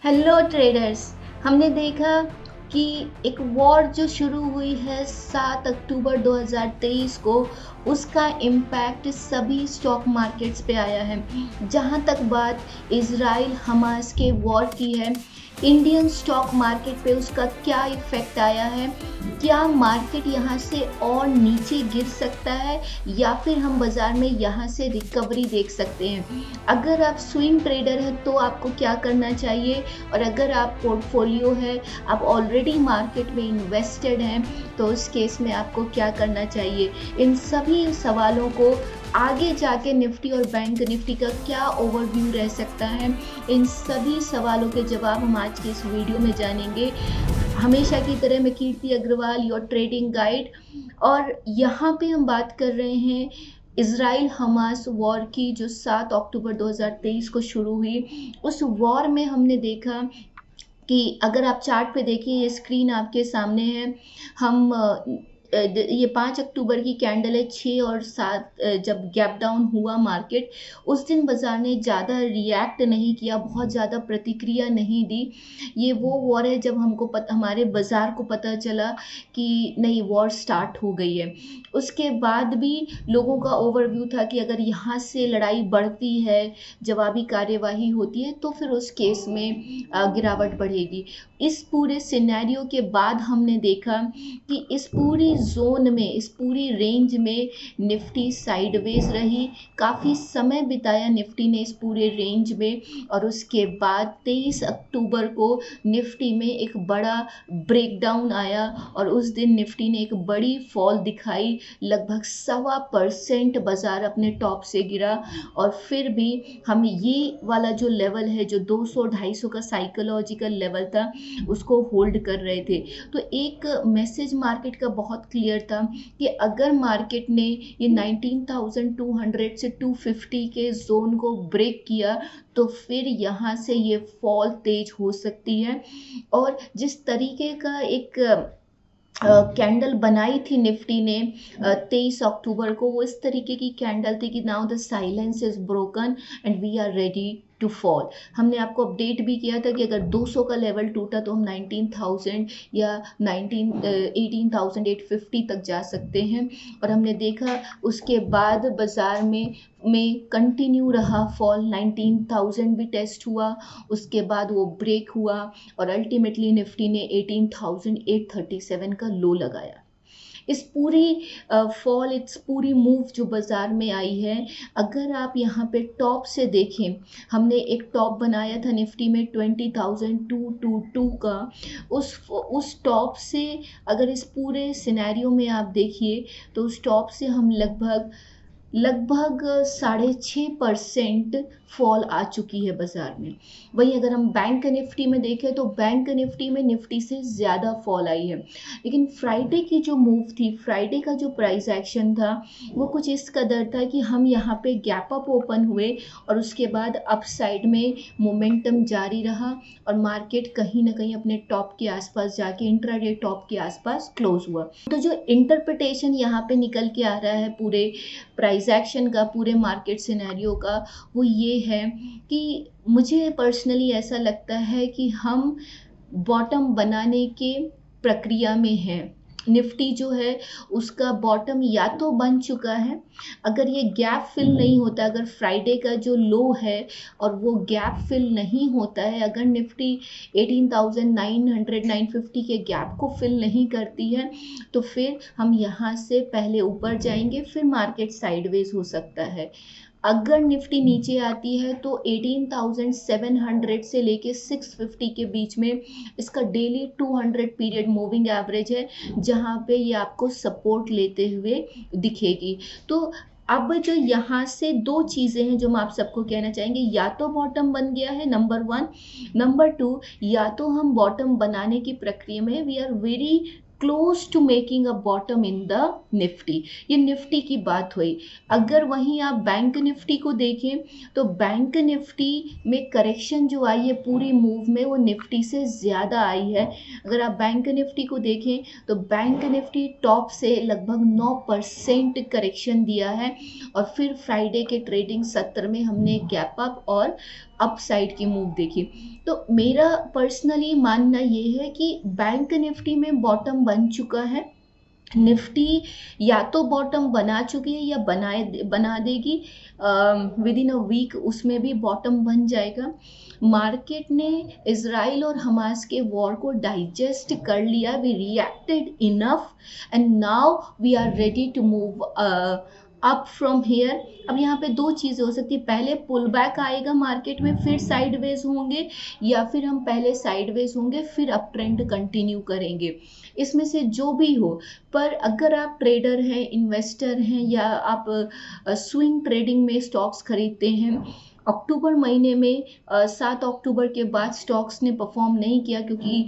Hello traders. हमने देखा कि एक वॉर जो शुरू हुई है 7 अक्टूबर 2023 को, उसका इम्पैक्ट सभी स्टॉक मार्केट्स पे आया है। जहां तक बात इजराइल हमास के वॉर की है, इंडियन स्टॉक मार्केट पे उसका क्या इफ़ेक्ट आया है, क्या मार्केट यहाँ से और नीचे गिर सकता है या फिर हम बाज़ार में यहाँ से रिकवरी देख सकते हैं। अगर आप स्विंग ट्रेडर हैं तो आपको क्या करना चाहिए, और अगर आप पोर्टफोलियो है, आप ऑलरेडी मार्केट में इन्वेस्टेड हैं, तो उस केस में आपको क्या करना चाहिए। इन सभी सवालों को आगे जाके निफ्टी और बैंक निफ्टी का क्या ओवरव्यू रह सकता है, इन सभी सवालों के जवाब हम आज के इस वीडियो में जानेंगे। हमेशा की तरह मैं कीर्ति अग्रवाल, योर ट्रेडिंग गाइड, और यहाँ पे हम बात कर रहे हैं इजराइल हमास वॉर की, जो 7 अक्टूबर 2023 को शुरू हुई। उस वॉर में हमने देखा कि अगर आप चार्ट पे देखिए, ये स्क्रीन आपके सामने है। हम ये 5 अक्टूबर की कैंडल है। 6 और 7 जब गैप डाउन हुआ मार्केट, उस दिन बाजार ने ज़्यादा रिएक्ट नहीं किया, बहुत ज़्यादा प्रतिक्रिया नहीं दी। ये वो वॉर है जब हमारे बाजार को पता चला कि नहीं, वॉर स्टार्ट हो गई है। उसके बाद भी लोगों का ओवरव्यू था कि अगर यहाँ से लड़ाई बढ़ती है, जवाबी कार्यवाही होती है, तो फिर उस केस में गिरावट बढ़ेगी। इस पूरे सिनेरियो के बाद हमने देखा कि इस पूरी जोन में, इस पूरी रेंज में निफ्टी साइडवेज रही। काफ़ी समय बिताया निफ्टी ने इस पूरे रेंज में, और उसके बाद 23 अक्टूबर को निफ्टी में एक बड़ा ब्रेकडाउन आया, और उस दिन निफ्टी ने एक बड़ी फॉल दिखाई। लगभग 1.25% बाजार अपने टॉप से गिरा, और फिर भी हम ये वाला जो लेवल है, जो 200-250 का साइकोलॉजिकल लेवल था, उसको होल्ड कर रहे थे। तो एक मैसेज मार्केट का बहुत क्लियर था कि अगर मार्केट ने ये 19,200 से 250 के जोन को ब्रेक किया, तो फिर यहाँ से ये फॉल तेज हो सकती है। और जिस तरीके का एक कैंडल बनाई थी निफ्टी ने 23 अक्टूबर को, वो इस तरीके की कैंडल थी कि now the silence is broken and we are ready to fall. हमने आपको अपडेट भी किया था कि अगर 200 का लेवल टूटा तो हम 19,000 या 18,850 तक जा सकते हैं। और हमने देखा उसके बाद बाजार में कंटिन्यू रहा फॉल। 19,000 भी टेस्ट हुआ, उसके बाद वो ब्रेक हुआ, और अल्टीमेटली निफ्टी ने 18,837 का लो लगाया। इस पूरी फॉल, इस पूरी मूव जो बाजार में आई है, अगर आप यहाँ पे टॉप से देखें, हमने एक टॉप बनाया था निफ्टी में 20,222 का। उस टॉप से अगर इस पूरे सिनेरियो में आप देखिए, तो उस टॉप से हम लगभग 6.5% फॉल आ चुकी है बाजार में। वहीं अगर हम बैंक निफ्टी में देखें, तो बैंक निफ्टी में निफ्टी से ज़्यादा फॉल आई है। लेकिन फ्राइडे की जो मूव थी, फ्राइडे का जो प्राइस एक्शन था, वो कुछ इस कदर था कि हम यहाँ पे गैप अप ओपन हुए, और उसके बाद अप साइड में मोमेंटम जारी रहा, और मार्केट कहीं ना कहीं अपने टॉप के आसपास जाके इंट्राडे टॉप के आसपास क्लोज हुआ। तो जो इंटरप्रिटेशन यहाँ पे निकल के आ रहा है पूरे प्राइस एक्शन का, पूरे मार्केट सिनेरियो का, वो ये है कि मुझे पर्सनली ऐसा लगता है कि हम बॉटम बनाने के प्रक्रिया में हैं। निफ्टी जो है उसका बॉटम या तो बन चुका है। अगर ये गैप फिल नहीं होता, अगर फ्राइडे का जो लो है और वो गैप फिल नहीं होता है, अगर निफ्टी 18,900 950 के गैप को फिल नहीं करती है, तो फिर हम यहाँ से पहले ऊपर जाएंगे, फिर मार्केट साइडवेज हो सकता है। अगर निफ्टी नीचे आती है तो 18,700 से लेके 650 के बीच में इसका डेली 200 पीरियड मूविंग एवरेज है, जहां पे ये आपको सपोर्ट लेते हुए दिखेगी। तो अब जो यहाँ से दो चीज़ें हैं जो मैं आप सबको कहना चाहेंगे, या तो बॉटम बन गया है, नंबर 1। नंबर 2, या तो हम बॉटम बनाने की प्रक्रिया में, we are very close to making a bottom in the Nifty. ये निफ्टी की बात हुई। अगर वहीं आप बैंक निफ्टी को देखें तो बैंक निफ्टी में करेक्शन जो आई है पूरी मूव में वो निफ्टी से ज़्यादा आई है। अगर आप बैंक निफ्टी को देखें तो बैंक निफ्टी टॉप से लगभग 9% करेक्शन दिया है और फिर फ्राइडे के ट्रेडिंग सत्र में हमने गैप अप और अपसाइड की मूव देखी। तो मेरा पर्सनली मानना ये है कि बैंक निफ्टी में बॉटम बन चुका है। निफ्टी या तो बॉटम बना चुकी है या बना देगी विद इन अ वीक, उसमें भी बॉटम बन जाएगा। मार्केट ने इजराइल और हमास के वॉर को डाइजेस्ट कर लिया, we reacted enough and now we are ready to move up from here. अब यहाँ पे दो चीज़ें हो सकती है, पहले पुल बैक आएगा मार्केट में फिर साइडवेज होंगे, या फिर हम पहले साइडवेज होंगे फिर अप ट्रेंड कंटिन्यू करेंगे। इसमें से जो भी हो, पर अगर आप ट्रेडर हैं, इन्वेस्टर हैं, या आप स्विंग ट्रेडिंग में स्टॉक्स खरीदते हैं, अक्टूबर महीने में 7 अक्टूबर के बाद स्टॉक्स ने परफॉर्म नहीं किया क्योंकि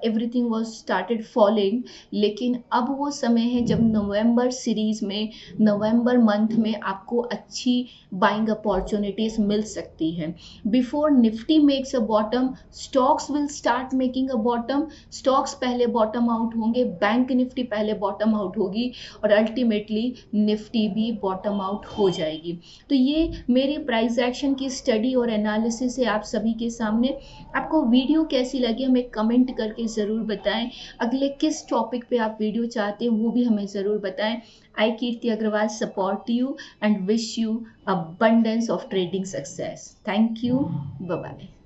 एवरीथिंग वाज स्टार्टेड फॉलिंग। लेकिन अब वो समय है जब नवंबर सीरीज में, नवंबर मंथ में आपको अच्छी बाइंग अपॉर्चुनिटीज मिल सकती हैं। Before Nifty makes a bottom, stocks will start making a bottom. Stocks पहले बॉटम आउट होंगे, बैंक निफ्टी पहले बॉटम आउट होगी और अल्टीमेटली निफ्टी भी बॉटम आउट हो जाएगी। तो ये मेरी प्राइस एक्शन की स्टडी और एनालिसिस है आप सभी के सामने। आपको वीडियो कैसी लगी हमें कमेंट करके ज़रूर बताएं। अगले किस टॉपिक पे आप वीडियो चाहते हैं वो भी हमें ज़रूर बताएं। I Kirti Agarwal support you and wish you abundance of trading success. Thank you. Bye bye.